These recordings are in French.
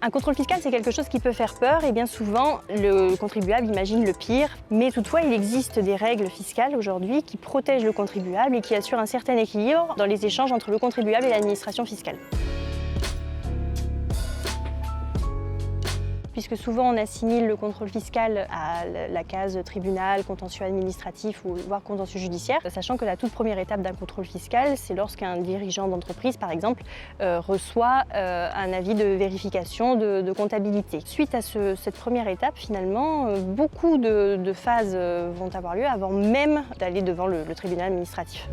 Un contrôle fiscal, c'est quelque chose qui peut faire peur et bien souvent, le contribuable imagine le pire. Mais toutefois, il existe des règles fiscales aujourd'hui qui protègent le contribuable et qui assurent un certain équilibre dans les échanges entre le contribuable et l'administration fiscale. Puisque souvent on assimile le contrôle fiscal à la case tribunal, contentieux administratif ou voire contentieux judiciaire, sachant que la toute première étape d'un contrôle fiscal, c'est lorsqu'un dirigeant d'entreprise, par exemple, reçoit un avis de vérification de comptabilité. Suite à cette première étape, finalement, beaucoup de phases vont avoir lieu avant même d'aller devant le tribunal administratif.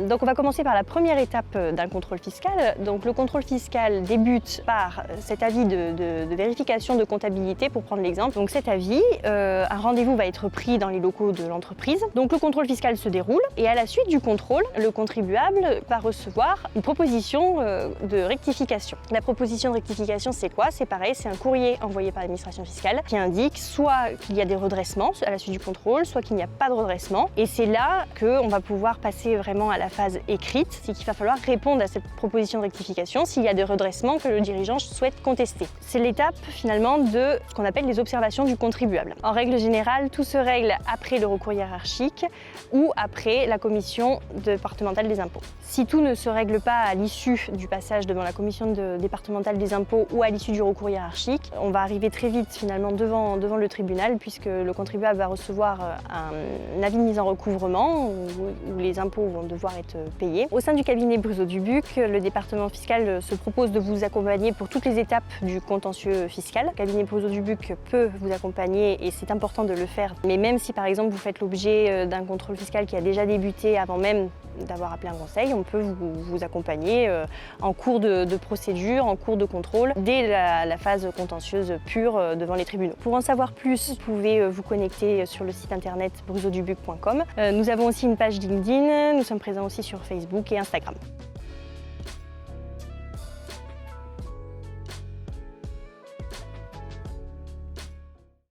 Donc on va commencer par la première étape d'un contrôle fiscal. Donc le contrôle fiscal débute par cet avis de vérification de comptabilité, pour prendre l'exemple. Donc cet avis, un rendez-vous va être pris dans les locaux de l'entreprise. Donc le contrôle fiscal se déroule et à la suite du contrôle, le contribuable va recevoir une proposition de rectification. La proposition de rectification, c'est quoi? C'est pareil, c'est un courrier envoyé par l'administration fiscale qui indique soit qu'il y a des redressements à la suite du contrôle, soit qu'il n'y a pas de redressement. Et c'est là qu'on va pouvoir passer vraiment à la phase écrite, c'est qu'il va falloir répondre à cette proposition de rectification s'il y a des redressements que le dirigeant souhaite contester. C'est l'étape finalement de ce qu'on appelle les observations du contribuable. En règle générale, tout se règle après le recours hiérarchique ou après la commission départementale des impôts. Si tout ne se règle pas à l'issue du passage devant la commission départementale des impôts ou à l'issue du recours hiérarchique, on va arriver très vite finalement devant le tribunal puisque le contribuable va recevoir un avis de mise en recouvrement où les impôts vont devoir être payés. Au sein du cabinet Bruzo-Dubuc, le département fiscal se propose de vous accompagner pour toutes les étapes du contentieux fiscal. Le cabinet Bruzo-Dubuc peut vous accompagner et c'est important de le faire. Mais même si par exemple vous faites l'objet d'un contrôle fiscal qui a déjà débuté avant même d'avoir appelé un conseil, on peut vous accompagner en cours de procédure, en cours de contrôle, dès la phase contentieuse pure devant les tribunaux. Pour en savoir plus, vous pouvez vous connecter sur le site internet bruzodubuc.com. Nous avons aussi une page LinkedIn, nous sommes présents aussi sur Facebook et Instagram.